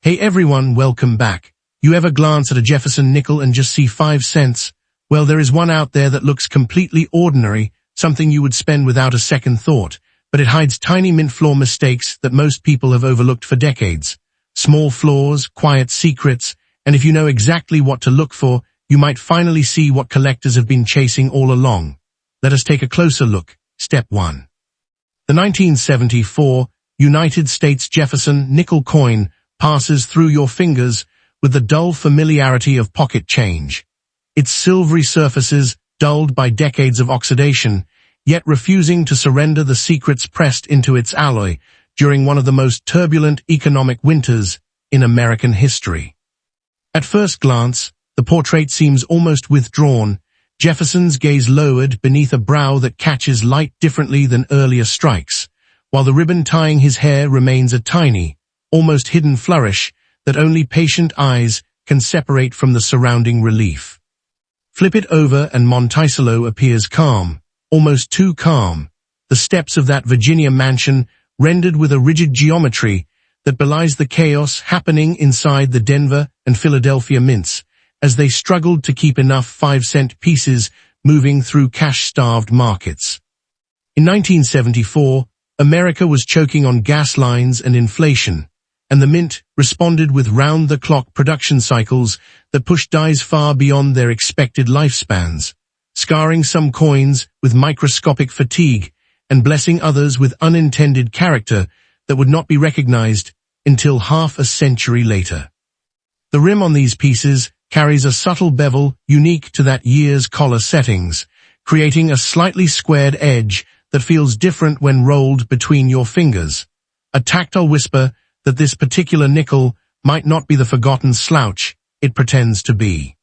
Hey everyone, welcome back. You ever glance at a Jefferson nickel and just see 5 cents? Well, there is one out there that looks completely ordinary, something you would spend without a second thought, but it hides tiny mint flaw mistakes that most people have overlooked for decades. Small flaws, quiet secrets, and if you know exactly what to look for, you might finally see what collectors have been chasing all along. Let us take a closer look. Step 1. The 1974 United States Jefferson nickel coin passes through your fingers with the dull familiarity of pocket change. Its silvery surfaces dulled by decades of oxidation, yet refusing to surrender the secrets pressed into its alloy during one of the most turbulent economic winters in American history. At first glance, the portrait seems almost withdrawn, Jefferson's gaze lowered beneath a brow that catches light differently than earlier strikes, while the ribbon tying his hair remains a tiny, almost hidden flourish that only patient eyes can separate from the surrounding relief. Flip it over and Monticello appears calm, almost too calm, the steps of that Virginia mansion rendered with a rigid geometry that belies the chaos happening inside the Denver and Philadelphia mints as they struggled to keep enough 5-cent pieces moving through cash-starved markets. In 1974, America was choking on gas lines and inflation, and the mint responded with round-the-clock production cycles that pushed dies far beyond their expected lifespans, scarring some coins with microscopic fatigue and blessing others with unintended character that would not be recognized until half a century later. The rim on these pieces carries a subtle bevel unique to that year's collar settings, creating a slightly squared edge that feels different when rolled between your fingers, a tactile whisper that this particular nickel might not be the forgotten slouch it pretends to be.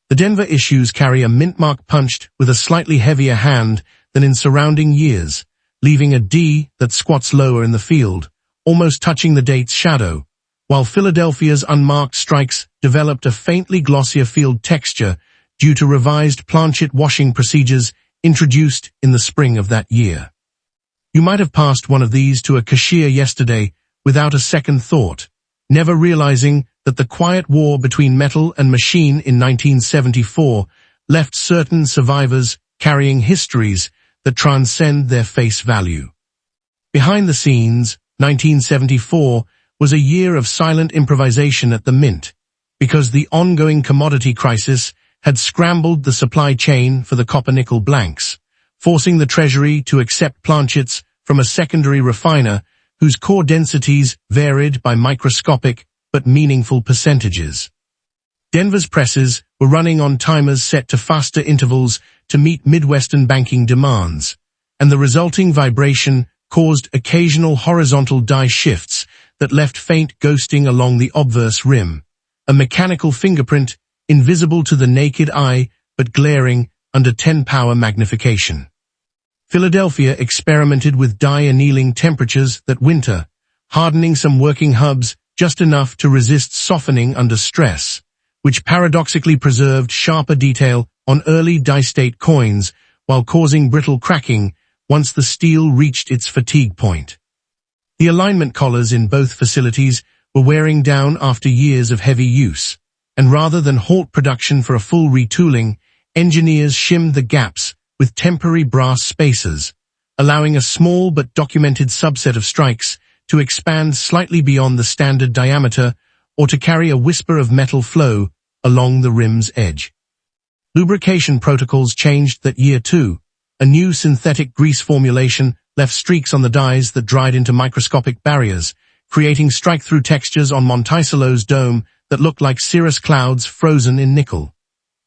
The Denver issues carry a mint mark punched with a slightly heavier hand than in surrounding years, leaving a D that squats lower in the field, almost touching the date's shadow, while Philadelphia's unmarked strikes developed a faintly glossier field texture due to revised planchet washing procedures introduced in the spring of that year. You might have passed one of these to a cashier yesterday without a second thought, never realizing that the quiet war between metal and machine in 1974 left certain survivors carrying histories that transcend their face value. Behind the scenes, 1974 was a year of silent improvisation at the mint, because the ongoing commodity crisis had scrambled the supply chain for the copper-nickel blanks, forcing the Treasury to accept planchets from a secondary refiner whose core densities varied by microscopic but meaningful percentages. Denver's presses were running on timers set to faster intervals to meet Midwestern banking demands, and the resulting vibration caused occasional horizontal die shifts that left faint ghosting along the obverse rim, a mechanical fingerprint invisible to the naked eye but glaring under 10-power magnification. Philadelphia experimented with die annealing temperatures that winter, hardening some working hubs just enough to resist softening under stress, which paradoxically preserved sharper detail on early die-state coins while causing brittle cracking once the steel reached its fatigue point. The alignment collars in both facilities were wearing down after years of heavy use, and rather than halt production for a full retooling, engineers shimmed the gaps with temporary brass spacers, allowing a small but documented subset of strikes to expand slightly beyond the standard diameter or to carry a whisper of metal flow along the rim's edge. Lubrication protocols changed that year too. A new synthetic grease formulation left streaks on the dies that dried into microscopic barriers, creating strike-through textures on Monticello's dome that looked like cirrus clouds frozen in nickel.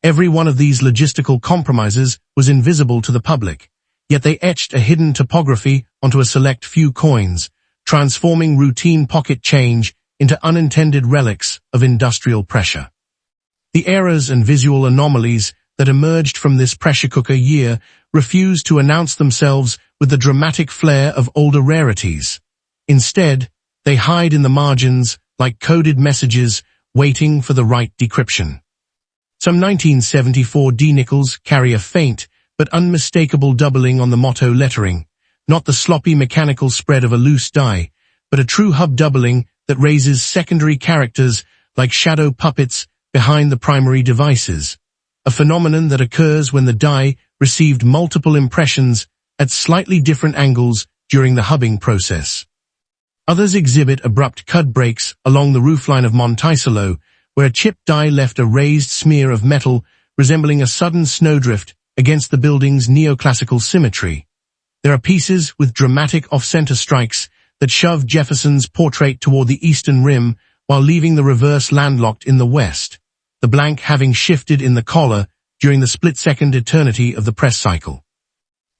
Every one of these logistical compromises was invisible to the public, yet they etched a hidden topography onto a select few coins, transforming routine pocket change into unintended relics of industrial pressure. The errors and visual anomalies that emerged from this pressure cooker year refused to announce themselves with the dramatic flair of older rarities. Instead, they hide in the margins like coded messages waiting for the right decryption. Some 1974 D-nickels carry a faint but unmistakable doubling on the motto lettering, not the sloppy mechanical spread of a loose die, but a true hub doubling that raises secondary characters like shadow puppets behind the primary devices, a phenomenon that occurs when the die received multiple impressions at slightly different angles during the hubbing process. Others exhibit abrupt cud breaks along the roofline of Monticello, where a chipped die left a raised smear of metal resembling a sudden snowdrift against the building's neoclassical symmetry. There are pieces with dramatic off-center strikes that shove Jefferson's portrait toward the eastern rim while leaving the reverse landlocked in the west, the blank having shifted in the collar during the split-second eternity of the press cycle.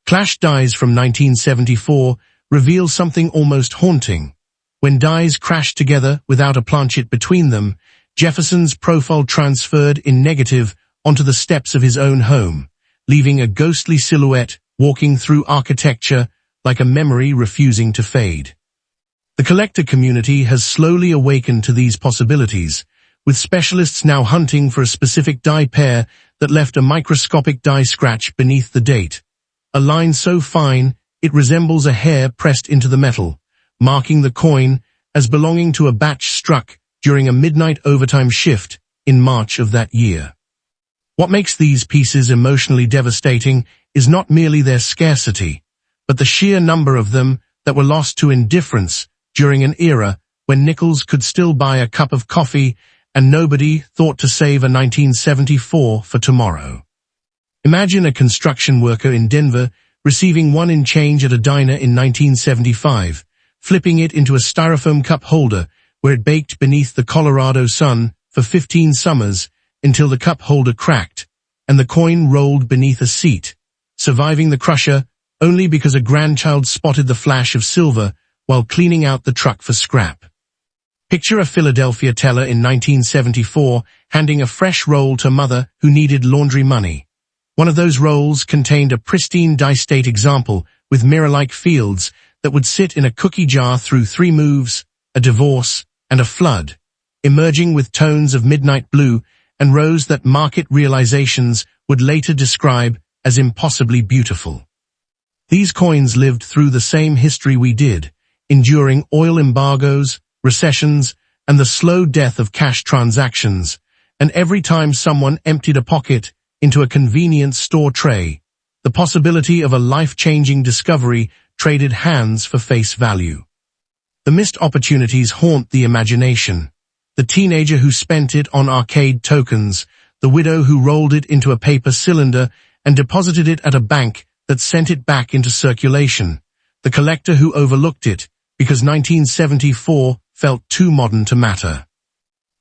Clash dies from 1974 reveal something almost haunting. When dies crashed together without a planchet between them, Jefferson's profile transferred in negative onto the steps of his own home, leaving a ghostly silhouette walking through architecture like a memory refusing to fade. The collector community has slowly awakened to these possibilities, with specialists now hunting for a specific die pair that left a microscopic die scratch beneath the date, a line so fine it resembles a hair pressed into the metal, marking the coin as belonging to a batch struck during a midnight overtime shift in March of that year. What makes these pieces emotionally devastating is not merely their scarcity, but the sheer number of them that were lost to indifference during an era when nickels could still buy a cup of coffee and nobody thought to save a 1974 for tomorrow. Imagine a construction worker in Denver receiving one in change at a diner in 1975, flipping it into a styrofoam cup holder where it baked beneath the Colorado sun for 15 summers until the cup holder cracked and the coin rolled beneath a seat, surviving the crusher only because a grandchild spotted the flash of silver while cleaning out the truck for scrap. Picture a Philadelphia teller in 1974 handing a fresh roll to mother who needed laundry money. One of those rolls contained a pristine die-state example with mirror-like fields that would sit in a cookie jar through 3 moves, a divorce, and a flood, emerging with tones of midnight blue and rose that market realizations would later describe as impossibly beautiful. These coins lived through the same history we did, enduring oil embargoes, recessions, and the slow death of cash transactions, and every time someone emptied a pocket into a convenience store tray, the possibility of a life-changing discovery traded hands for face value. The missed opportunities haunt the imagination. The teenager who spent it on arcade tokens, the widow who rolled it into a paper cylinder and deposited it at a bank that sent it back into circulation, the collector who overlooked it because 1974 felt too modern to matter.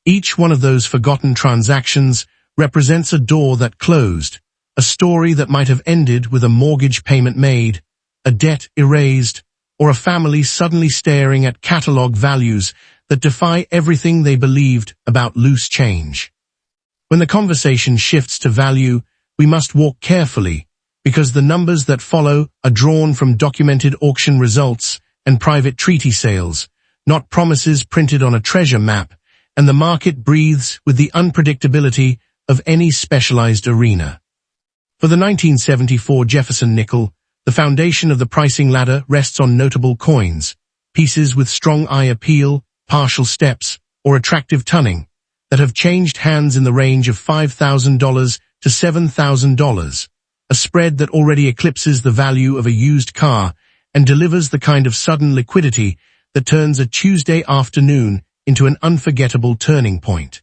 Each one of those forgotten transactions represents a door that closed, a story that might have ended with a mortgage payment made, a debt erased, or a family suddenly staring at catalog values that defy everything they believed about loose change. When the conversation shifts to value, we must walk carefully, because the numbers that follow are drawn from documented auction results and private treaty sales, not promises printed on a treasure map, and the market breathes with the unpredictability of any specialized arena. For the 1974 Jefferson Nickel, the foundation of the pricing ladder rests on notable coins, pieces with strong eye appeal, partial steps, or attractive tunning, that have changed hands in the range of $5,000 to $7,000, a spread that already eclipses the value of a used car and delivers the kind of sudden liquidity that turns a Tuesday afternoon into an unforgettable turning point.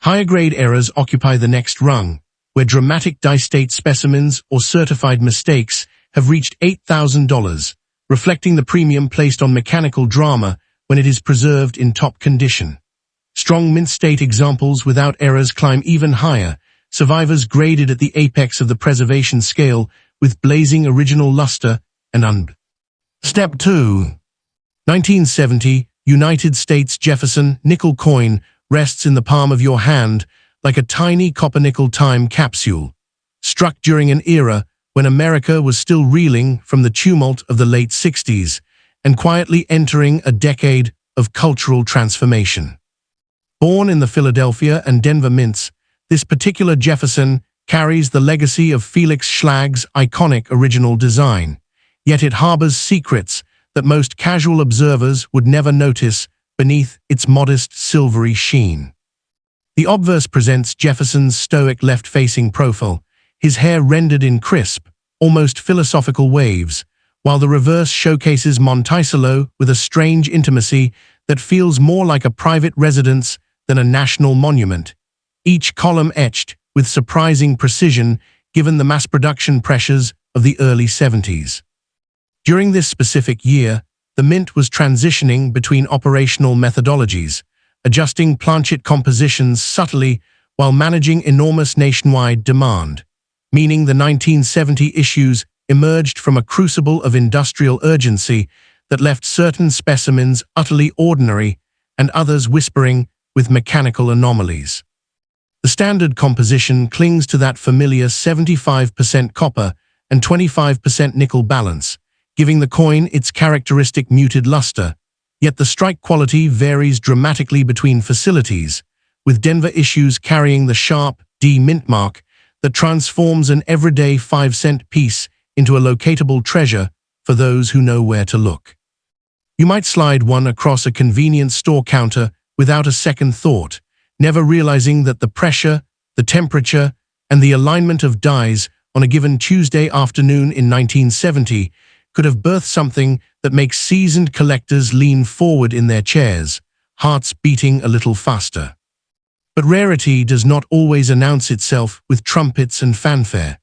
Higher-grade errors occupy the next rung, where dramatic die-state specimens or certified mistakes have reached $8,000, reflecting the premium placed on mechanical drama when it is preserved in top condition. Strong mint-state examples without errors climb even higher, survivors graded at the apex of the preservation scale with blazing original luster and Step 2. 1970, United States Jefferson Nickel coin rests in the palm of your hand like a tiny copper-nickel time capsule, struck during an era when America was still reeling from the tumult of the late 60s and quietly entering a decade of cultural transformation. Born in the Philadelphia and Denver mints, this particular Jefferson carries the legacy of Felix Schlag's iconic original design, yet it harbors secrets that most casual observers would never notice beneath its modest silvery sheen. The obverse presents Jefferson's stoic left-facing profile, his hair rendered in crisp, almost philosophical waves, while the reverse showcases Monticello with a strange intimacy that feels more like a private residence than a national monument, each column etched with surprising precision given the mass production pressures of the early 70s. During this specific year, the Mint was transitioning between operational methodologies, adjusting planchet compositions subtly while managing enormous nationwide demand, meaning the 1970 issues emerged from a crucible of industrial urgency that left certain specimens utterly ordinary and others whispering with mechanical anomalies. The standard composition clings to that familiar 75% copper and 25% nickel balance, giving the coin its characteristic muted luster, yet the strike quality varies dramatically between facilities, with Denver issues carrying the sharp D mint mark that transforms an everyday 5-cent piece into a locatable treasure for those who know where to look. You might slide one across a convenience store counter without a second thought, never realizing that the pressure, the temperature, and the alignment of dies on a given Tuesday afternoon in 1970 could have birthed something that makes seasoned collectors lean forward in their chairs, hearts beating a little faster. But rarity does not always announce itself with trumpets and fanfare.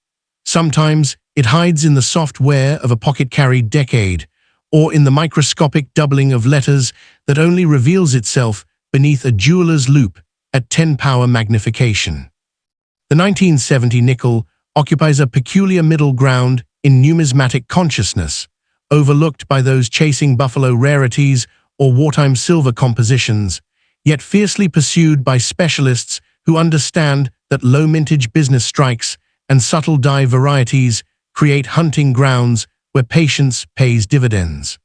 Sometimes it hides in the soft wear of a pocket-carried decade, or in the microscopic doubling of letters that only reveals itself beneath a jeweler's loupe at 10-power magnification. The 1970 nickel occupies a peculiar middle ground in numismatic consciousness, overlooked by those chasing buffalo rarities or wartime silver compositions, yet fiercely pursued by specialists who understand that low-mintage business strikes and subtle die varieties create hunting grounds where patience pays dividends.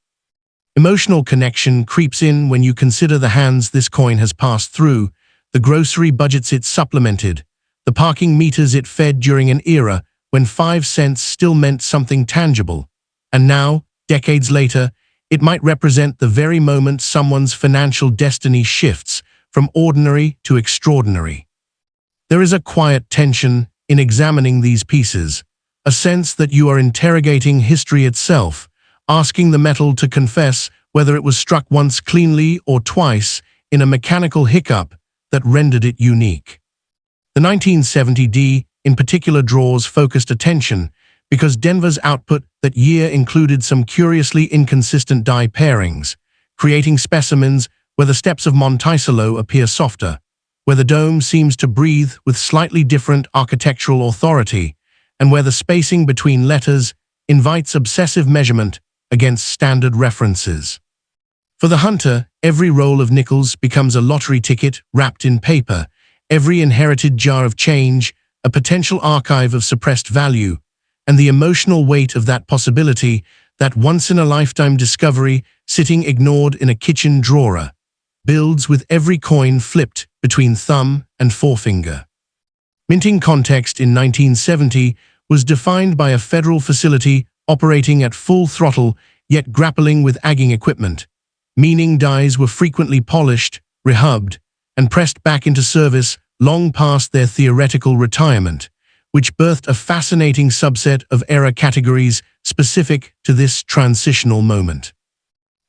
Emotional connection creeps in when you consider the hands this coin has passed through, the grocery budgets it supplemented, the parking meters it fed during an era when 5 cents still meant something tangible, and now, decades later, it might represent the very moment someone's financial destiny shifts from ordinary to extraordinary. There is a quiet tension in examining these pieces, a sense that you are interrogating history itself, asking the metal to confess whether it was struck once cleanly or twice in a mechanical hiccup that rendered it unique. The 1970 D in particular draws focused attention because Denver's output that year included some curiously inconsistent die pairings, creating specimens where the steps of Monticello appear softer, where the dome seems to breathe with slightly different architectural authority, and where the spacing between letters invites obsessive measurement against standard references. For the hunter, every roll of nickels becomes a lottery ticket wrapped in paper, every inherited jar of change a potential archive of suppressed value, and the emotional weight of that possibility, that once-in-a-lifetime discovery sitting ignored in a kitchen drawer, builds with every coin flipped between thumb and forefinger. Minting context in 1970 was defined by a federal facility operating at full throttle yet grappling with agging equipment, meaning dies were frequently polished, rehubbed, and pressed back into service long past their theoretical retirement, which birthed a fascinating subset of era categories specific to this transitional moment.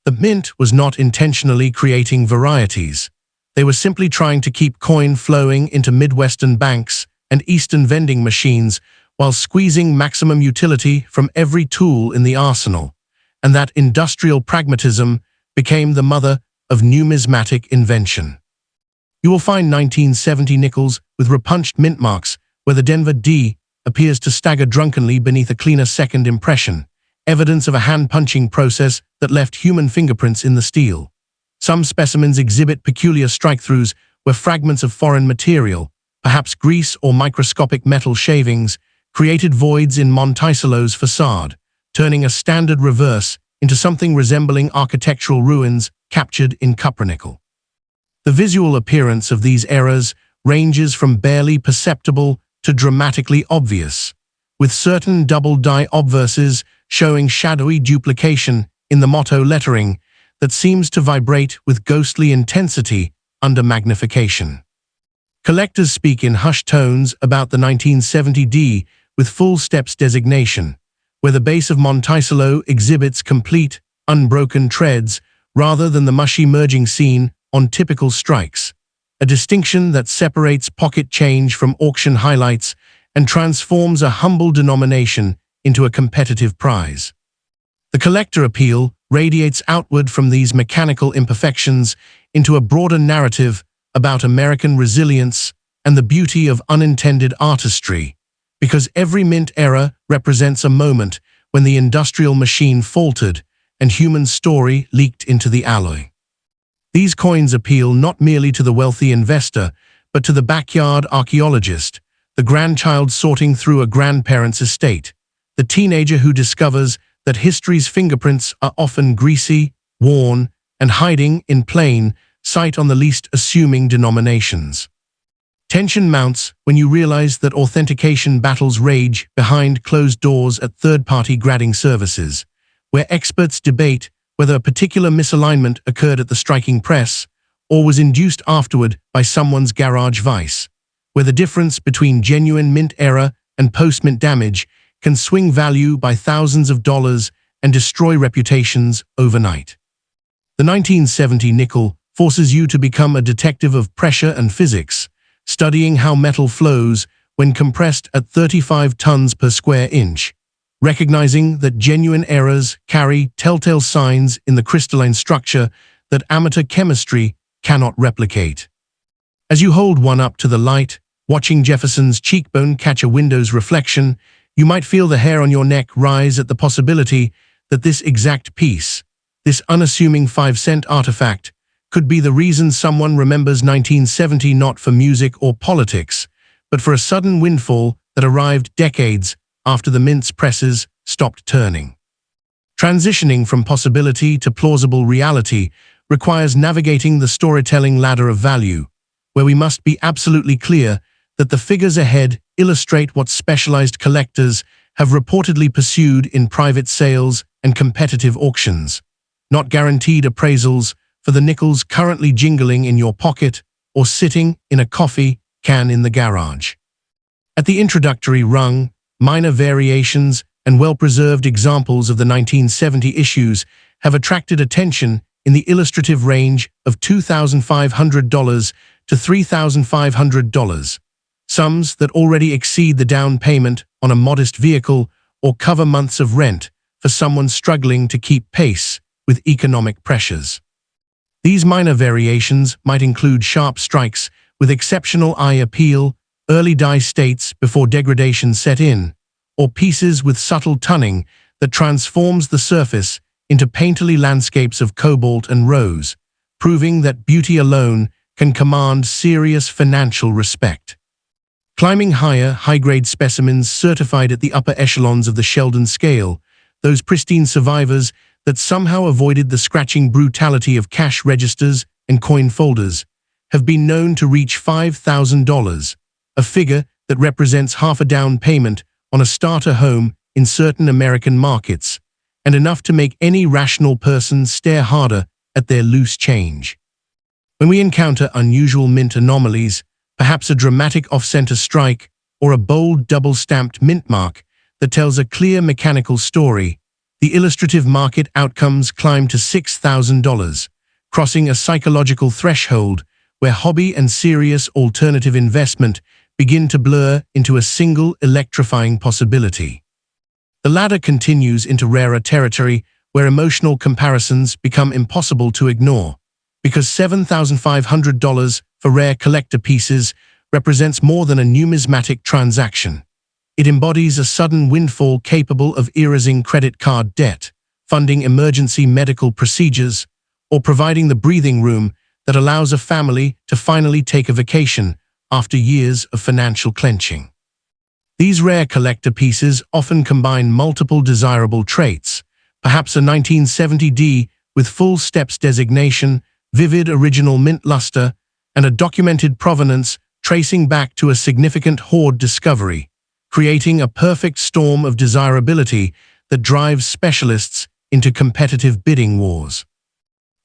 The Mint was not intentionally creating varieties. They were simply trying to keep coin flowing into Midwestern banks and Eastern vending machines while squeezing maximum utility from every tool in the arsenal, and that industrial pragmatism became the mother of numismatic invention. You will find 1970 nickels with repunched mint marks where the Denver D appears to stagger drunkenly beneath a cleaner second impression, evidence of a hand-punching process that left human fingerprints in the steel. Some specimens exhibit peculiar strike-throughs where fragments of foreign material, perhaps grease or microscopic metal shavings, created voids in Monticello's facade, turning a standard reverse into something resembling architectural ruins captured in cupronickel. The visual appearance of these errors ranges from barely perceptible to dramatically obvious, with certain double-die obverses showing shadowy duplication in the motto lettering that seems to vibrate with ghostly intensity under magnification. Collectors speak in hushed tones about the 1970D with full steps designation, where the base of Monticello exhibits complete, unbroken treads rather than the mushy merging seen on typical strikes, a distinction that separates pocket change from auction highlights and transforms a humble denomination into a competitive prize. The collector appeal radiates outward from these mechanical imperfections into a broader narrative about American resilience and the beauty of unintended artistry, because every mint era represents a moment when the industrial machine faltered and human story leaked into the alloy. These coins appeal not merely to the wealthy investor, but to the backyard archaeologist, the grandchild sorting through a grandparent's estate, the teenager who discovers that history's fingerprints are often greasy, worn, and hiding in plain sight on the least assuming denominations. Tension mounts when you realize that authentication battles rage behind closed doors at third-party grading services, where experts debate whether a particular misalignment occurred at the striking press or was induced afterward by someone's garage vice, where the difference between genuine mint era and post-mint damage can swing value by thousands of dollars and destroy reputations overnight. The 1970 nickel forces you to become a detective of pressure and physics, studying how metal flows when compressed at 35 tons per square inch, recognizing that genuine errors carry telltale signs in the crystalline structure that amateur chemistry cannot replicate. As you hold one up to the light, watching Jefferson's cheekbone catch a window's reflection, you might feel the hair on your neck rise at the possibility that this exact piece, this unassuming 5-cent artifact, could be the reason someone remembers 1970 not for music or politics, but for a sudden windfall that arrived decades after the mint's presses stopped turning. Transitioning from possibility to plausible reality requires navigating the storytelling ladder of value, where we must be absolutely clear that the figures ahead illustrate what specialized collectors have reportedly pursued in private sales and competitive auctions, not guaranteed appraisals for the nickels currently jingling in your pocket or sitting in a coffee can in the garage. At the introductory rung, minor variations and well-preserved examples of the 1970 issues have attracted attention in the illustrative range of $2,500 to $3,500, sums that already exceed the down payment on a modest vehicle or cover months of rent for someone struggling to keep pace with economic pressures. These minor variations might include sharp strikes with exceptional eye appeal, early die states before degradation set in, or pieces with subtle tunning that transforms the surface into painterly landscapes of cobalt and rose, proving that beauty alone can command serious financial respect. Climbing higher, high-grade specimens certified at the upper echelons of the Sheldon scale, those pristine survivors that somehow avoided the scratching brutality of cash registers and coin folders, have been known to reach $5,000, a figure that represents half a down payment on a starter home in certain American markets, and enough to make any rational person stare harder at their loose change. When we encounter unusual mint anomalies, perhaps a dramatic off-center strike or a bold double-stamped mint mark that tells a clear mechanical story, the illustrative market outcomes climb to $6,000, crossing a psychological threshold where hobby and serious alternative investment begin to blur into a single electrifying possibility. The ladder continues into rarer territory where emotional comparisons become impossible to ignore, because $7,500 for rare collector pieces represents more than a numismatic transaction. It embodies a sudden windfall capable of erasing credit card debt, funding emergency medical procedures, or providing the breathing room that allows a family to finally take a vacation after years of financial clenching. These rare collector pieces often combine multiple desirable traits, perhaps a 1970D with full steps designation, vivid original mint luster, and a documented provenance tracing back to a significant hoard discovery, creating a perfect storm of desirability that drives specialists into competitive bidding wars.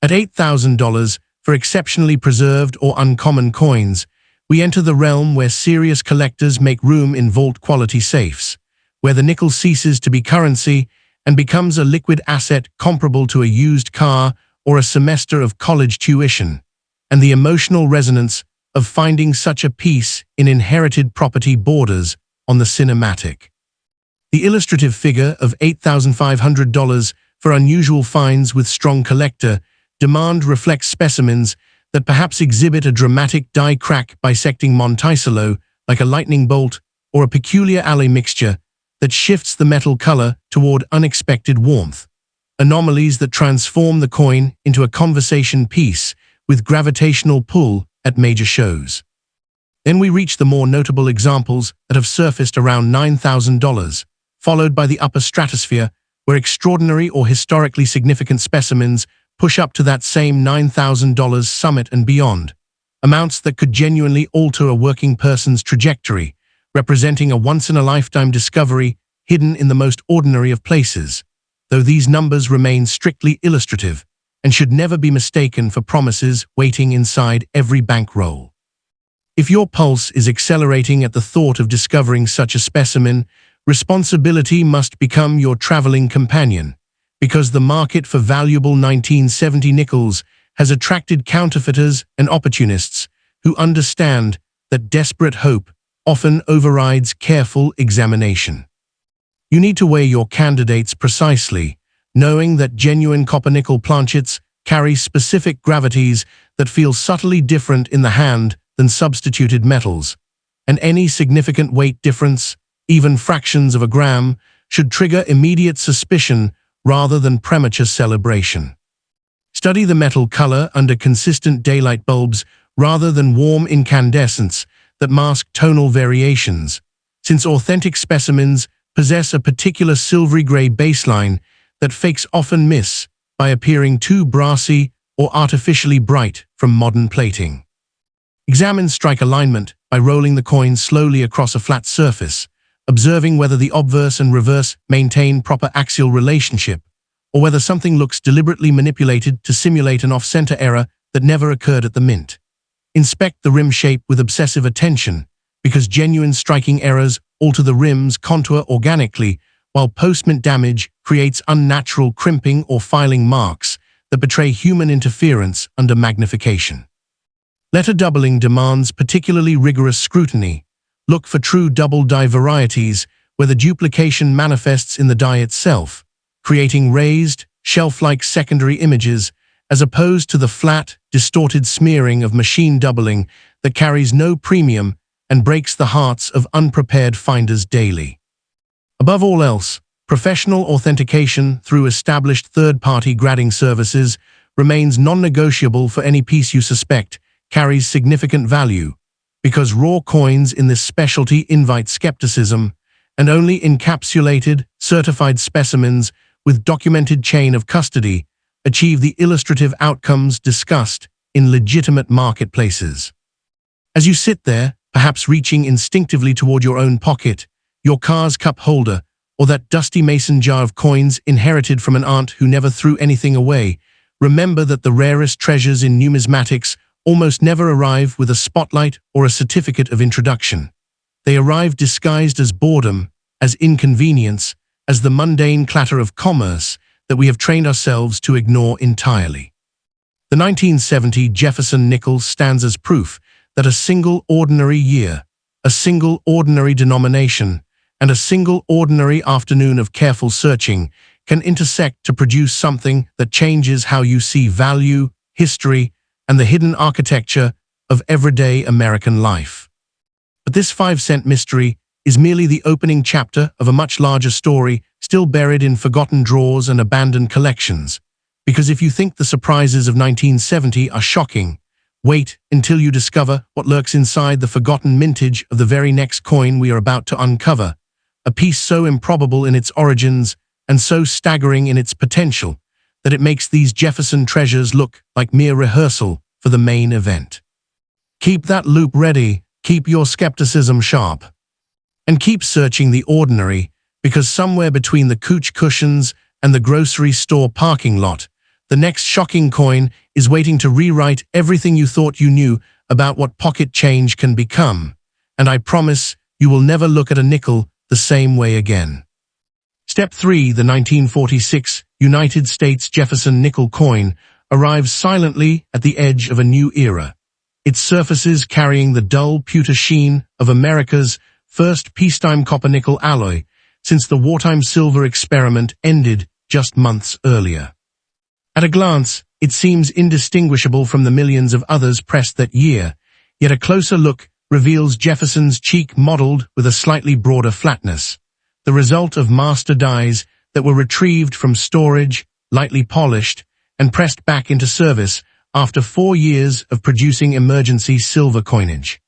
At $8,000 for exceptionally preserved or uncommon coins, we enter the realm where serious collectors make room in vault-quality safes, where the nickel ceases to be currency and becomes a liquid asset comparable to a used car or a semester of college tuition, and the emotional resonance of finding such a piece in inherited property borders on the cinematic. The illustrative figure of $8,500 for unusual finds with strong collector demand reflects specimens that perhaps exhibit a dramatic die-crack bisecting Monticello like a lightning bolt or a peculiar alloy mixture that shifts the metal color toward unexpected warmth, anomalies that transform the coin into a conversation piece with gravitational pull at major shows. Then we reach the more notable examples that have surfaced around $9,000, followed by the upper stratosphere, where extraordinary or historically significant specimens push up to that same $9,000 summit and beyond, amounts that could genuinely alter a working person's trajectory, representing a once-in-a-lifetime discovery hidden in the most ordinary of places, though these numbers remain strictly illustrative and should never be mistaken for promises waiting inside every bankroll. If your pulse is accelerating at the thought of discovering such a specimen, responsibility must become your traveling companion, because the market for valuable 1970 nickels has attracted counterfeiters and opportunists who understand that desperate hope often overrides careful examination. You need to weigh your candidates precisely, knowing that genuine copper-nickel planchets carry specific gravities that feel subtly different in the hand than substituted metals, and any significant weight difference, even fractions of a gram, should trigger immediate suspicion rather than premature celebration. Study the metal color under consistent daylight bulbs rather than warm incandescents that mask tonal variations, since authentic specimens possess a particular silvery gray baseline that fakes often miss by appearing too brassy or artificially bright from modern plating. Examine strike alignment by rolling the coin slowly across a flat surface, observing whether the obverse and reverse maintain proper axial relationship, or whether something looks deliberately manipulated to simulate an off-center error that never occurred at the mint. Inspect the rim shape with obsessive attention, because genuine striking errors alter the rim's contour organically, while post-mint damage creates unnatural crimping or filing marks that betray human interference under magnification. Letter doubling demands particularly rigorous scrutiny. Look for true double-die varieties where the duplication manifests in the die itself, creating raised, shelf-like secondary images as opposed to the flat, distorted smearing of machine doubling that carries no premium and breaks the hearts of unprepared finders daily. Above all else, professional authentication through established third-party grading services remains non-negotiable for any piece you suspect carries significant value, because raw coins in this specialty invite skepticism, and only encapsulated, certified specimens with documented chain of custody achieve the illustrative outcomes discussed in legitimate marketplaces. As you sit there, perhaps reaching instinctively toward your own pocket, your car's cup holder, or that dusty mason jar of coins inherited from an aunt who never threw anything away, remember that the rarest treasures in numismatics almost never arrive with a spotlight or a certificate of introduction. They arrive disguised as boredom, as inconvenience, as the mundane clatter of commerce that we have trained ourselves to ignore entirely. The 1970 Jefferson Nickel stands as proof that a single ordinary year, a single ordinary denomination, and a single ordinary afternoon of careful searching can intersect to produce something that changes how you see value, history, and the hidden architecture of everyday American life. But this 5-cent mystery is merely the opening chapter of a much larger story still buried in forgotten drawers and abandoned collections. Because if you think the surprises of 1970 are shocking, wait until you discover what lurks inside the forgotten mintage of the very next coin we are about to uncover, a piece so improbable in its origins and so staggering in its potential that it makes these Jefferson treasures look like mere rehearsal for the main event. Keep that loop ready, keep your skepticism sharp, and keep searching the ordinary, because somewhere between the couch cushions and the grocery store parking lot, The next shocking coin is waiting to rewrite everything you thought you knew about what pocket change can become. And I promise you will never look at a nickel the same way again. Step 3. The 1946 United States Jefferson Nickel coin arrives silently at the edge of a new era. Its surfaces carrying the dull pewter sheen of America's first peacetime copper-nickel alloy since the wartime silver experiment ended just months earlier. At a glance, it seems indistinguishable from the millions of others pressed that year, yet a closer look reveals Jefferson's cheek modeled with a slightly broader flatness, the result of master dies that were retrieved from storage, lightly polished, and pressed back into service after 4 years of producing emergency silver coinage.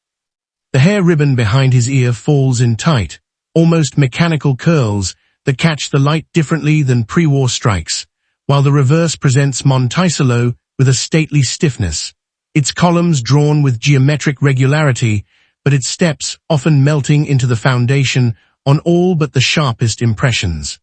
The hair ribbon behind his ear falls in tight, almost mechanical curls that catch the light differently than pre-war strikes, while the reverse presents Monticello with a stately stiffness, its columns drawn with geometric regularity, but its steps often melting into the foundation on all but the sharpest impressions.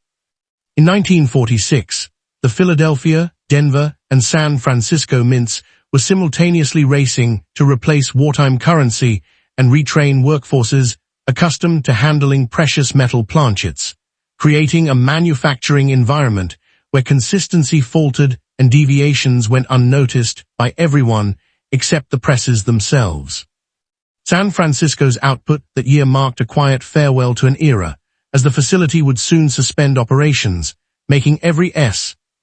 In 1946, the Philadelphia, Denver, and San Francisco mints were simultaneously racing to replace wartime currency and retrain workforces accustomed to handling precious metal planchets, creating a manufacturing environment where consistency faltered and deviations went unnoticed by everyone except the presses themselves. San Francisco's output that year marked a quiet farewell to an era, as the facility would soon suspend operations, making every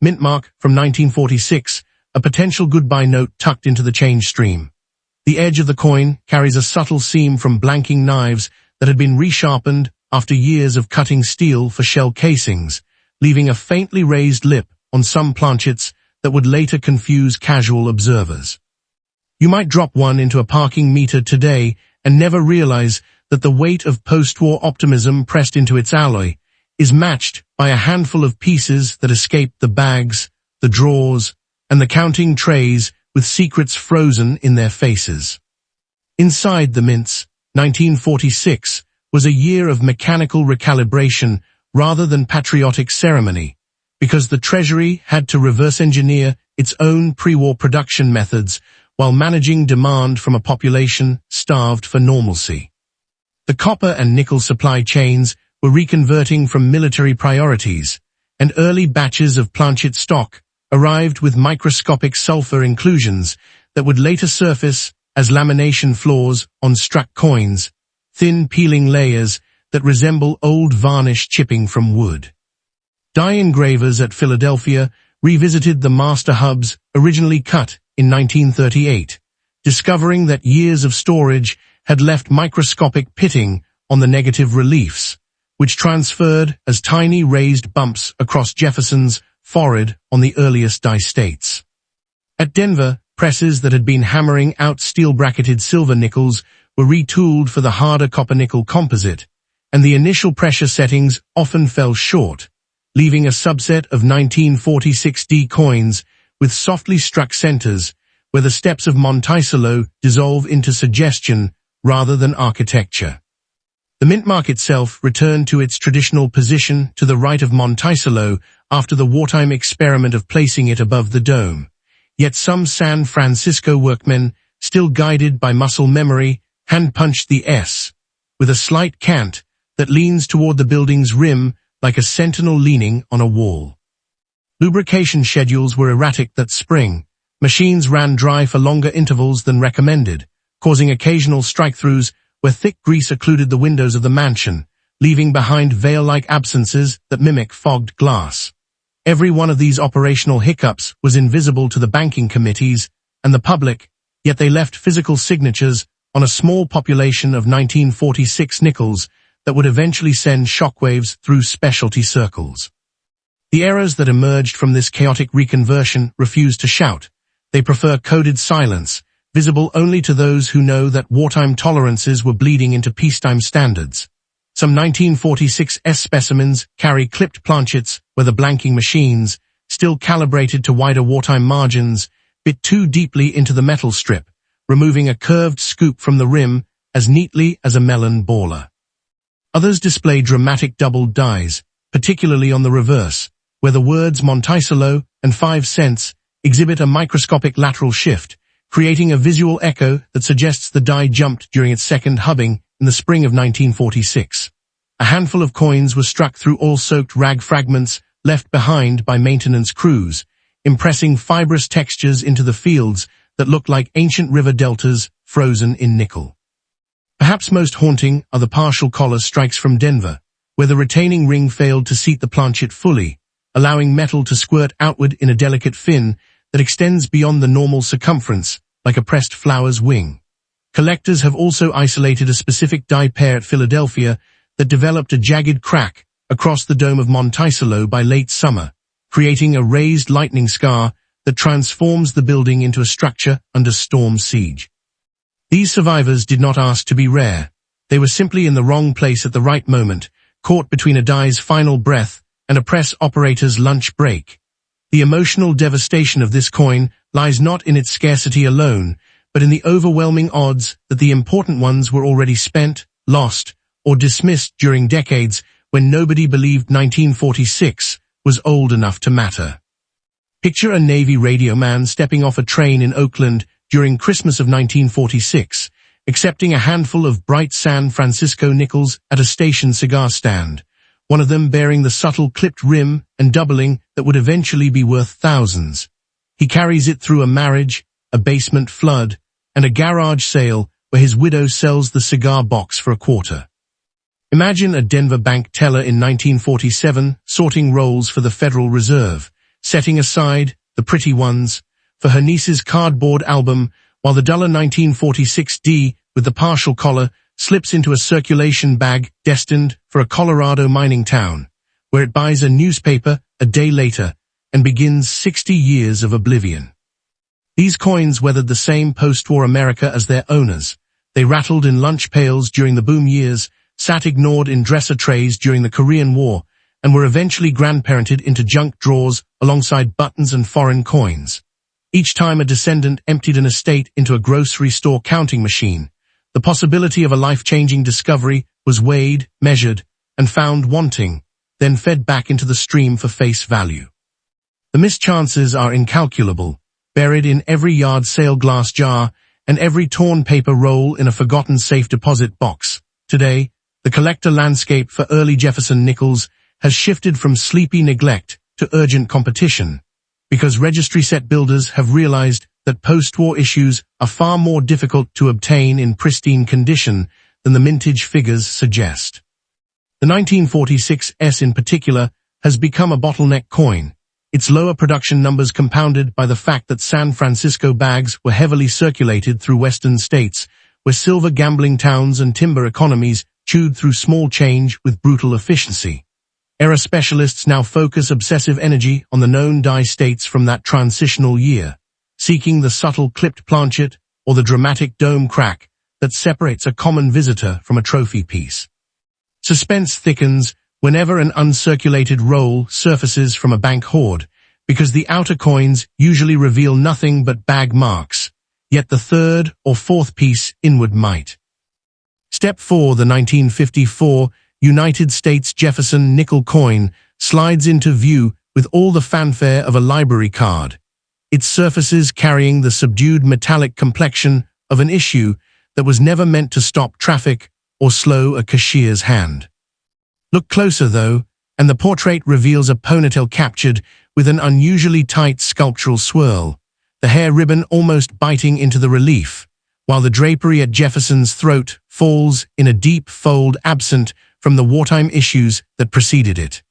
mint mark from 1946 a potential goodbye note tucked into the change stream. The edge of the coin carries a subtle seam from blanking knives that had been resharpened after years of cutting steel for shell casings, leaving a faintly raised lip on some planchets that would later confuse casual observers. You might drop one into a parking meter today and never realize that the weight of post-war optimism pressed into its alloy is matched by a handful of pieces that escape the bags, the drawers, and the counting trays with secrets frozen in their faces. Inside the mints, 1946 was a year of mechanical recalibration rather than patriotic ceremony, because the Treasury had to reverse engineer its own pre-war production methods while managing demand from a population starved for normalcy. The copper and nickel supply chains were reconverting from military priorities, and early batches of planchet stock arrived with microscopic sulfur inclusions that would later surface as lamination flaws on struck coins, thin peeling layers that resemble old varnish chipping from wood. Die engravers at Philadelphia revisited the master hubs originally cut in 1938, discovering that years of storage had left microscopic pitting on the negative reliefs, which transferred as tiny raised bumps across Jefferson's forehead on the earliest die states. At Denver, presses that had been hammering out steel-bracketed silver nickels were retooled for the harder copper-nickel composite, and the initial pressure settings often fell short, leaving a subset of 1946D coins with softly struck centers where the steps of Monticello dissolve into suggestion rather than architecture. The mint mark itself returned to its traditional position to the right of Monticello after the wartime experiment of placing it above the dome. Yet some San Francisco workmen, still guided by muscle memory, hand-punched the S, with a slight cant that leans toward the building's rim like a sentinel leaning on a wall. Lubrication schedules were erratic that spring. Machines ran dry for longer intervals than recommended, causing occasional strike-throughs where thick grease occluded the windows of the mansion, leaving behind veil-like absences that mimic fogged glass. Every one of these operational hiccups was invisible to the banking committees and the public, yet they left physical signatures on a small population of 1946 nickels that would eventually send shockwaves through specialty circles. The errors that emerged from this chaotic reconversion refuse to shout. They prefer coded silence, visible only to those who know that wartime tolerances were bleeding into peacetime standards. Some 1946 S specimens carry clipped planchets where the blanking machines, still calibrated to wider wartime margins, bit too deeply into the metal strip, removing a curved scoop from the rim as neatly as a melon baller. Others display dramatic doubled dies, particularly on the reverse, where the words Monticello and 5 cents exhibit a microscopic lateral shift, creating a visual echo that suggests the die jumped during its second hubbing in the spring of 1946. A handful of coins were struck through oil-soaked rag fragments left behind by maintenance crews, impressing fibrous textures into the fields that looked like ancient river deltas frozen in nickel. Perhaps most haunting are the partial collar strikes from Denver, where the retaining ring failed to seat the planchet fully, allowing metal to squirt outward in a delicate fin that extends beyond the normal circumference, like a pressed flower's wing. Collectors have also isolated a specific die pair at Philadelphia that developed a jagged crack across the dome of Monticello by late summer, creating a raised lightning scar that transforms the building into a structure under storm siege. These survivors did not ask to be rare. They were simply in the wrong place at the right moment, caught between a die's final breath and a press operator's lunch break. The emotional devastation of this coin lies not in its scarcity alone, but in the overwhelming odds that the important ones were already spent, lost, or dismissed during decades when nobody believed 1946 was old enough to matter. Picture a Navy radio man stepping off a train in Oakland during Christmas of 1946, accepting a handful of bright San Francisco nickels at a station cigar stand, one of them bearing the subtle clipped rim and doubling that would eventually be worth thousands. He carries it through a marriage, a basement flood, and a garage sale where his widow sells the cigar box for a quarter. Imagine a Denver bank teller in 1947 sorting rolls for the Federal Reserve, setting aside the pretty ones for her niece's cardboard album, while the duller 1946 D with the partial collar slips into a circulation bag destined for a Colorado mining town, where it buys a newspaper a day later and begins 60 years of oblivion. These coins weathered the same post-war America as their owners. They rattled in lunch pails during the boom years, sat ignored in dresser trays during the Korean War, and were eventually grandparented into junk drawers alongside buttons and foreign coins. Each time a descendant emptied an estate into a grocery store counting machine, the possibility of a life-changing discovery was weighed, measured, and found wanting, then fed back into the stream for face value. The missed chances are incalculable, buried in every yard sale glass jar and every torn paper roll in a forgotten safe deposit box. Today, the collector landscape for early Jefferson Nickels has shifted from sleepy neglect to urgent competition, because registry set builders have realized that post-war issues are far more difficult to obtain in pristine condition than the mintage figures suggest. The 1946 S in particular has become a bottleneck coin, its lower production numbers compounded by the fact that San Francisco bags were heavily circulated through western states, where silver gambling towns and timber economies chewed through small change with brutal efficiency. Era specialists now focus obsessive energy on the known die states from that transitional year, seeking the subtle clipped planchet or the dramatic dome crack that separates a common visitor from a trophy piece. Suspense thickens whenever an uncirculated roll surfaces from a bank hoard, because the outer coins usually reveal nothing but bag marks, yet the third or fourth piece inward might. Step 4. The 1954 United States Jefferson Nickel coin slides into view with all the fanfare of a library card, its surfaces carrying the subdued metallic complexion of an issue that was never meant to stop traffic or slow a cashier's hand. Look closer, though, and the portrait reveals a ponytail captured with an unusually tight sculptural swirl, the hair ribbon almost biting into the relief, while the drapery at Jefferson's throat falls in a deep fold absent from the wartime issues that preceded it.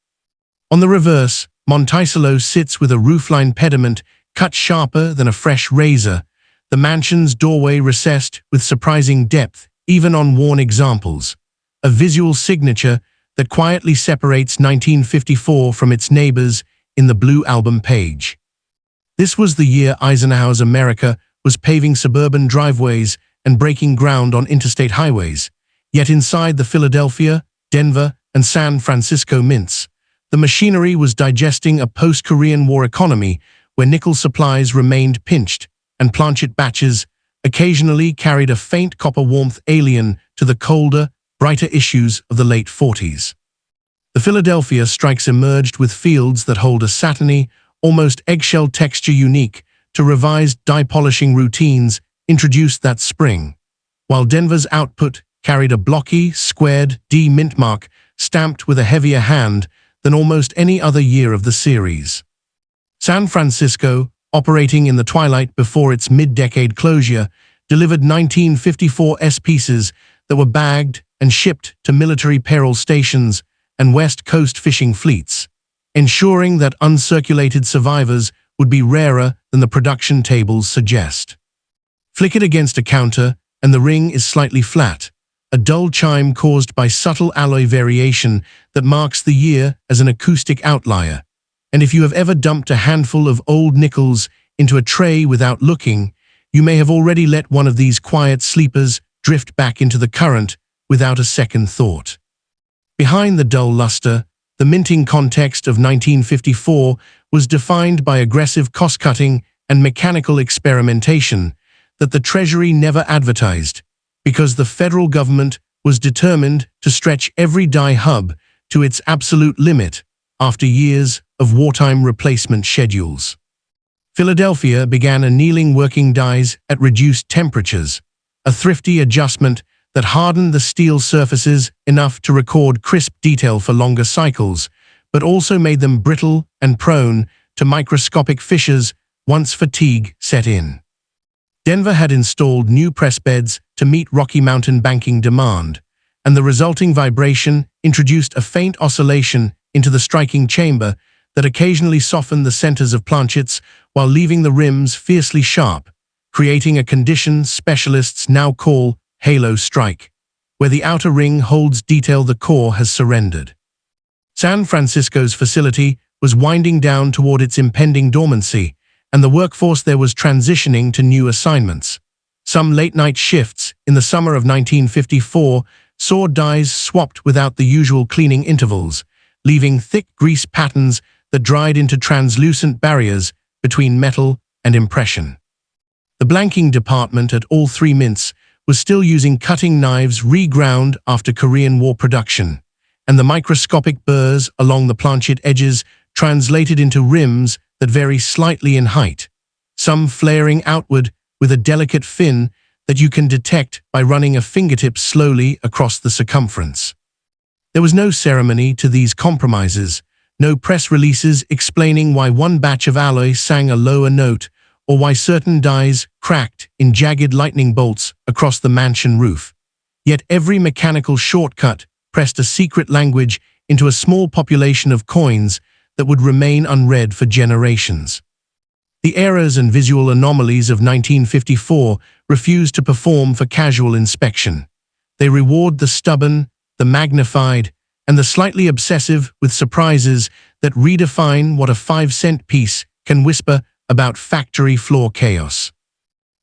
On the reverse, Monticello sits with a roofline pediment cut sharper than a fresh razor, the mansion's doorway recessed with surprising depth even on worn examples, a visual signature that quietly separates 1954 from its neighbors in the blue album page. This was the year Eisenhower's America was paving suburban driveways and breaking ground on interstate highways, yet inside the Philadelphia, Denver, and San Francisco mints, the machinery was digesting a post-Korean War economy where nickel supplies remained pinched, and planchet batches occasionally carried a faint copper warmth alien to the colder, brighter issues of the late 40s. The Philadelphia strikes emerged with fields that hold a satiny, almost eggshell texture unique to revised die polishing routines introduced that spring, while Denver's output carried a blocky, squared D mint mark stamped with a heavier hand than almost any other year of the series. San Francisco, operating in the twilight before its mid-decade closure, delivered 1954 pieces that were bagged and shipped to military payroll stations and West Coast fishing fleets, ensuring that uncirculated survivors would be rarer than the production tables suggest. Flick it against a counter, and the ring is slightly flat, a dull chime caused by subtle alloy variation that marks the year as an acoustic outlier. And if you have ever dumped a handful of old nickels into a tray without looking, you may have already let one of these quiet sleepers drift back into the current without a second thought. Behind the dull luster, the minting context of 1954 was defined by aggressive cost-cutting and mechanical experimentation that the Treasury never advertised, because the federal government was determined to stretch every die hub to its absolute limit after years of wartime replacement schedules. Philadelphia began annealing working dies at reduced temperatures, a thrifty adjustment that hardened the steel surfaces enough to record crisp detail for longer cycles, but also made them brittle and prone to microscopic fissures once fatigue set in. Denver had installed new press beds to meet Rocky Mountain banking demand, and the resulting vibration introduced a faint oscillation into the striking chamber that occasionally softened the centers of planchets while leaving the rims fiercely sharp, creating a condition specialists now call halo strike, where the outer ring holds detail the core has surrendered. San Francisco's facility was winding down toward its impending dormancy, and the workforce there was transitioning to new assignments. Some late-night shifts in the summer of 1954 saw dies swapped without the usual cleaning intervals, leaving thick grease patterns that dried into translucent barriers between metal and impression. The blanking department at all three mints was still using cutting knives reground after Korean War production, and the microscopic burrs along the planchet edges translated into rims that vary slightly in height, some flaring outward with a delicate fin that you can detect by running a fingertip slowly across the circumference. There was no ceremony to these compromises, no press releases explaining why one batch of alloy sang a lower note or why certain dies cracked in jagged lightning bolts across the mansion roof. Yet every mechanical shortcut pressed a secret language into a small population of coins that would remain unread for generations. The errors and visual anomalies of 1954 refused to perform for casual inspection. They reward the stubborn, the magnified, and the slightly obsessive with surprises that redefine what a 5-cent piece can whisper about factory floor chaos.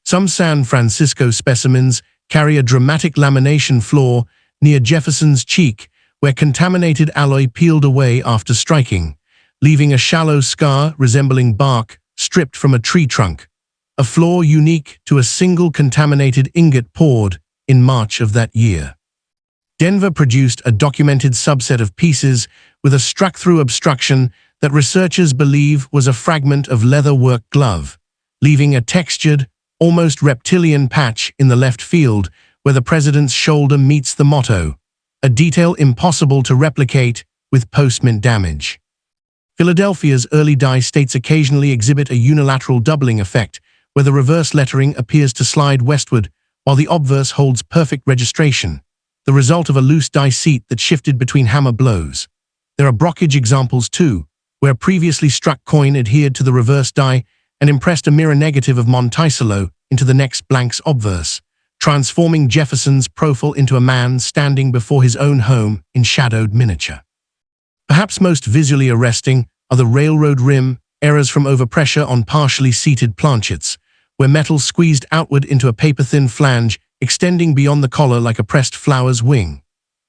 Some San Francisco specimens carry a dramatic lamination flaw near Jefferson's cheek, where contaminated alloy peeled away after striking, leaving a shallow scar resembling bark stripped from a tree trunk, a flaw unique to a single contaminated ingot poured in March of that year. Denver produced a documented subset of pieces with a struck-through obstruction that researchers believe was a fragment of leather-work glove, leaving a textured, almost reptilian patch in the left field where the president's shoulder meets the motto, a detail impossible to replicate with post-mint damage. Philadelphia's early die states occasionally exhibit a unilateral doubling effect, where the reverse lettering appears to slide westward while the obverse holds perfect registration, the result of a loose die seat that shifted between hammer blows. There are brockage examples too, where a previously struck coin adhered to the reverse die and impressed a mirror negative of Monticello into the next blank's obverse, transforming Jefferson's profile into a man standing before his own home in shadowed miniature. Perhaps most visually arresting are the railroad rim errors from overpressure on partially seated planchets, where metal squeezed outward into a paper-thin flange extending beyond the collar like a pressed flower's wing.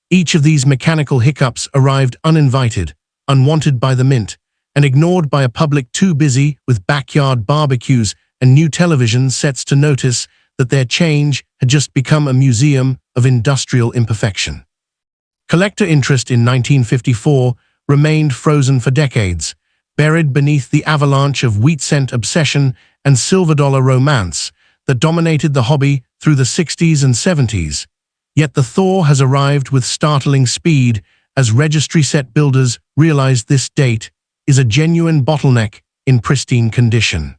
Each of these mechanical hiccups arrived uninvited, unwanted by the mint, and ignored by a public too busy with backyard barbecues and new television sets to notice that their change had just become a museum of industrial imperfection. Collector interest in 1954 remained frozen for decades, buried beneath the avalanche of wheat-cent obsession and silver-dollar romance that dominated the hobby through the 60s and 70s. Yet the thaw has arrived with startling speed as registry set builders realize this date is a genuine bottleneck in pristine condition.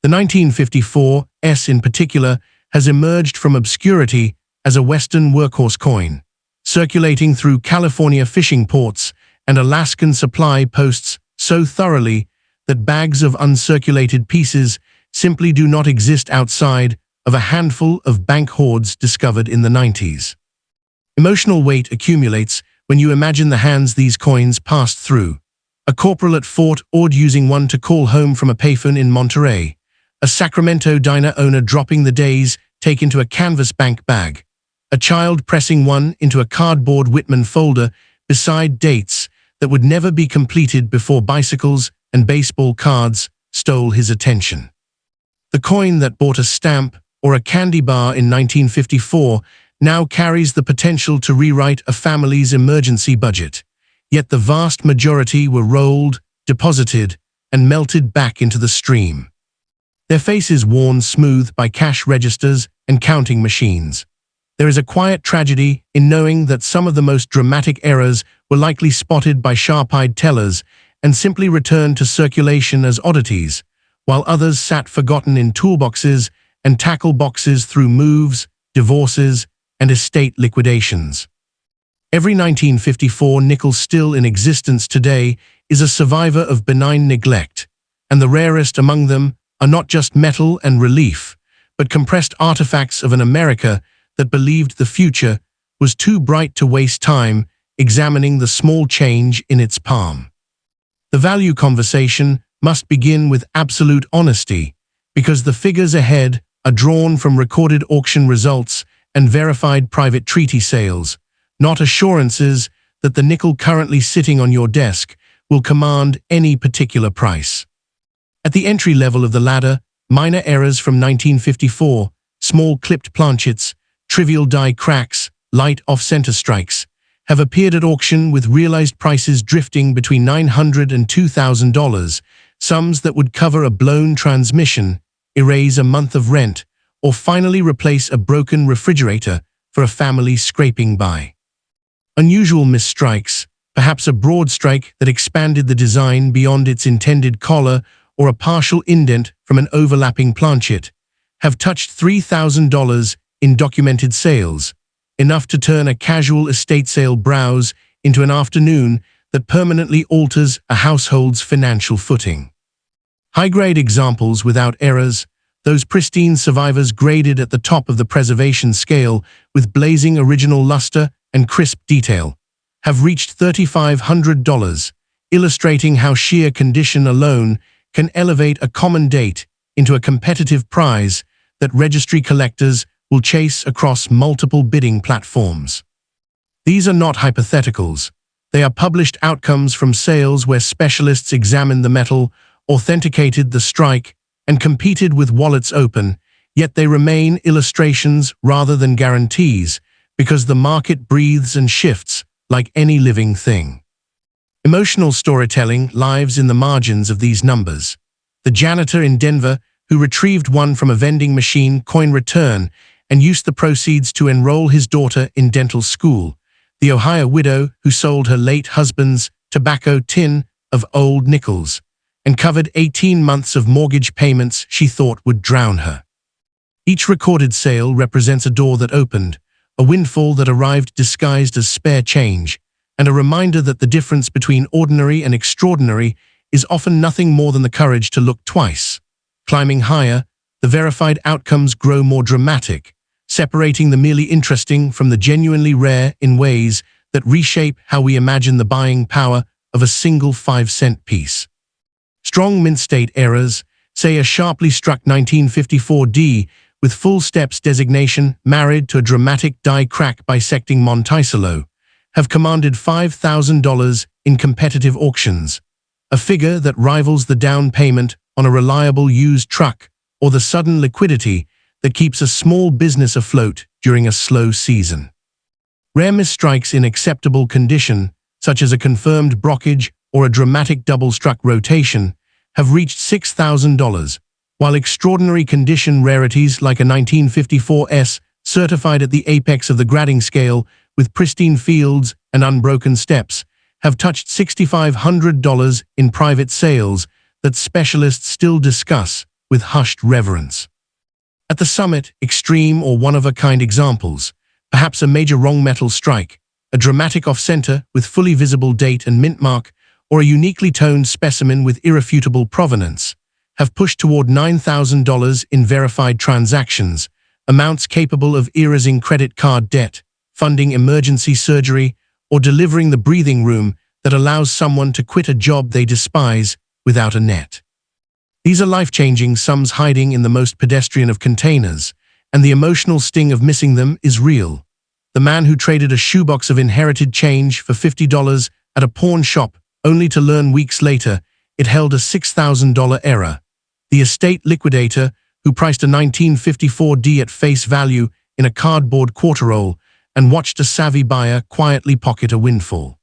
The 1954 S in particular has emerged from obscurity as a Western workhorse coin, circulating through California fishing ports and Alaskan supply posts so thoroughly that bags of uncirculated pieces simply do not exist outside of a handful of bank hoards discovered in the 90s. Emotional weight accumulates when you imagine the hands these coins passed through. A corporal at Fort Ord using one to call home from a payphone in Monterey. A Sacramento diner owner dropping the days take into a canvas bank bag. A child pressing one into a cardboard Whitman folder beside dates that would never be completed before bicycles and baseball cards stole his attention. The coin that bought a stamp or a candy bar in 1954 now carries the potential to rewrite a family's emergency budget. Yet the vast majority were rolled, deposited, and melted back into the stream. Their faces worn smooth by cash registers and counting machines. There is a quiet tragedy in knowing that some of the most dramatic errors were likely spotted by sharp-eyed tellers and simply returned to circulation as oddities, while others sat forgotten in toolboxes and tackle boxes through moves, divorces, and estate liquidations. Every 1954 nickel still in existence today is a survivor of benign neglect, and the rarest among them are not just metal and relief, but compressed artifacts of an America that believed the future was too bright to waste time examining the small change in its palm. The value conversation must begin with absolute honesty, because the figures ahead are drawn from recorded auction results and verified private treaty sales, not assurances that the nickel currently sitting on your desk will command any particular price. At the entry level of the ladder, minor errors from 1954, small clipped planchets, trivial die cracks, light off-center strikes, have appeared at auction with realized prices drifting between $900 and $2,000, sums that would cover a blown transmission, erase a month of rent, or finally replace a broken refrigerator for a family scraping by. Unusual misstrikes, perhaps a broad strike that expanded the design beyond its intended collar or a partial indent from an overlapping planchet, have touched $3,000 in documented sales, enough to turn a casual estate sale browse into an afternoon that permanently alters a household's financial footing. High-grade examples without errors, those pristine survivors graded at the top of the preservation scale with blazing original luster and crisp detail, have reached $3,500, illustrating how sheer condition alone can elevate a common date into a competitive prize that registry collectors will chase across multiple bidding platforms. These are not hypotheticals. They are published outcomes from sales where specialists examined the metal, authenticated the strike, and competed with wallets open, yet they remain illustrations rather than guarantees, because the market breathes and shifts like any living thing. Emotional storytelling lives in the margins of these numbers. The janitor in Denver who retrieved one from a vending machine coin return and used the proceeds to enroll his daughter in dental school. The Ohio widow who sold her late husband's tobacco tin of old nickels and covered 18 months of mortgage payments she thought would drown her. Each recorded sale represents a door that opened, a windfall that arrived disguised as spare change, and a reminder that the difference between ordinary and extraordinary is often nothing more than the courage to look twice. Climbing higher, the verified outcomes grow more dramatic, separating the merely interesting from the genuinely rare in ways that reshape how we imagine the buying power of a single 5-cent piece. Strong mint state errors, say a sharply struck 1954 D with full steps designation married to a dramatic die crack bisecting Monticello, have commanded $5,000 in competitive auctions, a figure that rivals the down payment on a reliable used truck or the sudden liquidity that keeps a small business afloat during a slow season. Rare misstrikes in acceptable condition, such as a confirmed brockage or a dramatic double-struck rotation, have reached $6,000, while extraordinary condition rarities like a 1954 S certified at the apex of the grading scale with pristine fields and unbroken steps have touched $6,500 in private sales that specialists still discuss with hushed reverence. At the summit, extreme or one-of-a-kind examples, perhaps a major wrong metal strike, a dramatic off-center with fully visible date and mint mark, or a uniquely toned specimen with irrefutable provenance, have pushed toward $9,000 in verified transactions, amounts capable of erasing credit card debt, funding emergency surgery, or delivering the breathing room that allows someone to quit a job they despise without a net. These are life-changing sums hiding in the most pedestrian of containers, and the emotional sting of missing them is real. The man who traded a shoebox of inherited change for $50 at a pawn shop only to learn weeks later it held a $6,000 error. The estate liquidator who priced a 1954 D at face value in a cardboard quarter-roll and watched a savvy buyer quietly pocket a windfall.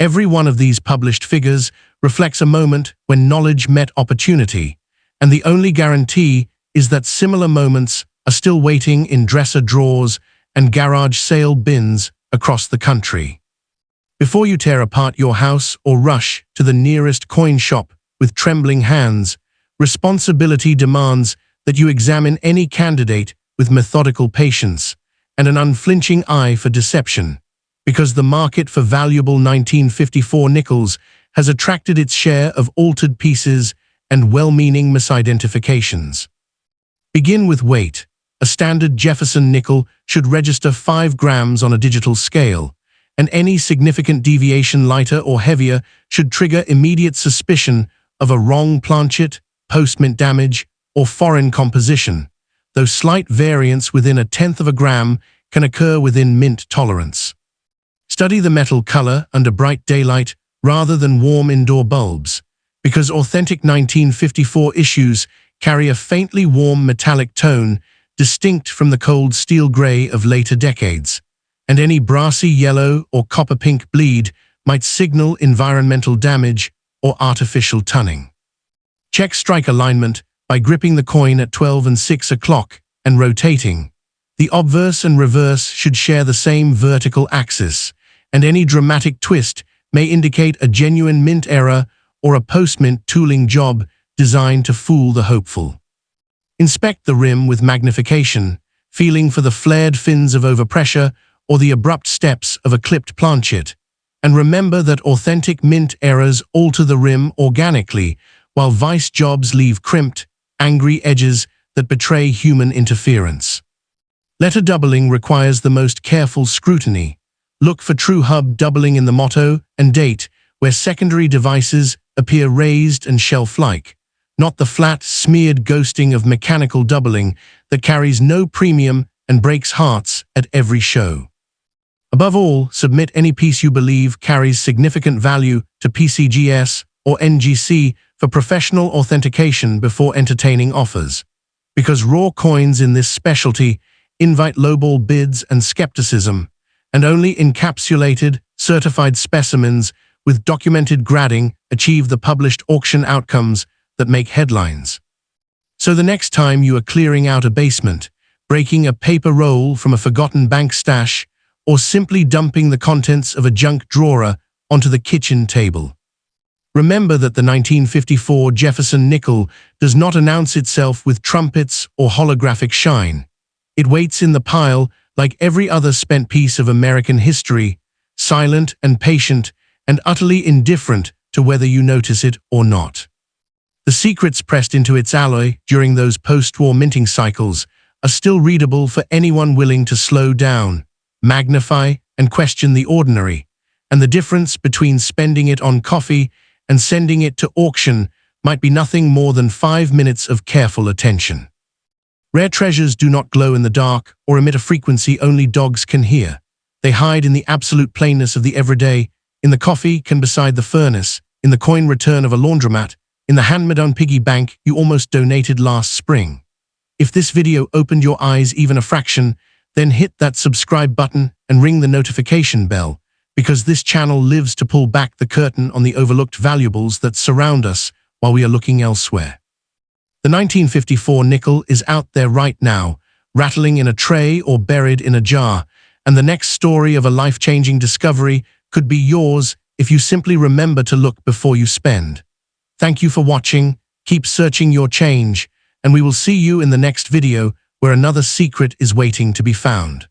Every one of these published figures reflects a moment when knowledge met opportunity, and the only guarantee is that similar moments are still waiting in dresser drawers and garage sale bins across the country. Before you tear apart your house or rush to the nearest coin shop with trembling hands, responsibility demands that you examine any candidate with methodical patience and an unflinching eye for deception, because the market for valuable 1954 nickels has attracted its share of altered pieces and well-meaning misidentifications. Begin with weight. A standard Jefferson nickel should register 5 grams on a digital scale, and any significant deviation lighter or heavier should trigger immediate suspicion of a wrong planchet, post-mint damage, or foreign composition, though slight variance within 1/10 of a gram can occur within mint tolerance. Study the metal color under bright daylight rather than warm indoor bulbs, because authentic 1954 issues carry a faintly warm metallic tone distinct from the cold steel gray of later decades, and any brassy yellow or copper pink bleed might signal environmental damage or artificial tunning. Check strike alignment by gripping the coin at 12 and 6 o'clock and rotating. The obverse and reverse should share the same vertical axis, and any dramatic twist may indicate a genuine mint error or a post-mint tooling job designed to fool the hopeful. Inspect the rim with magnification, feeling for the flared fins of overpressure or the abrupt steps of a clipped planchet, and remember that authentic mint errors alter the rim organically, while vice jobs leave crimped, angry edges that betray human interference. Letter doubling requires the most careful scrutiny. Look for true hub doubling in the motto and date, where secondary devices appear raised and shelf-like, not the flat, smeared ghosting of mechanical doubling that carries no premium and breaks hearts at every show. Above all, submit any piece you believe carries significant value to PCGS or NGC for professional authentication before entertaining offers, because raw coins in this specialty invite lowball bids and skepticism, and only encapsulated, certified specimens with documented grading achieve the published auction outcomes that make headlines. So the next time you are clearing out a basement, breaking a paper roll from a forgotten bank stash, or simply dumping the contents of a junk drawer onto the kitchen table, remember that the 1954 Jefferson Nickel does not announce itself with trumpets or holographic shine. It waits in the pile like every other spent piece of American history, silent and patient and utterly indifferent to whether you notice it or not. The secrets pressed into its alloy during those post-war minting cycles are still readable for anyone willing to slow down, magnify, and question the ordinary, and the difference between spending it on coffee and sending it to auction might be nothing more than 5 minutes of careful attention. Rare treasures do not glow in the dark or emit a frequency only dogs can hear. They hide in the absolute plainness of the everyday, in the coffee can beside the furnace, in the coin return of a laundromat, in the hand-me-down piggy bank you almost donated last spring. If this video opened your eyes even a fraction, then hit that subscribe button and ring the notification bell, because this channel lives to pull back the curtain on the overlooked valuables that surround us while we are looking elsewhere. The 1954 nickel is out there right now, rattling in a tray or buried in a jar, and the next story of a life-changing discovery could be yours if you simply remember to look before you spend. Thank you for watching, keep searching your change, and we will see you in the next video where another secret is waiting to be found.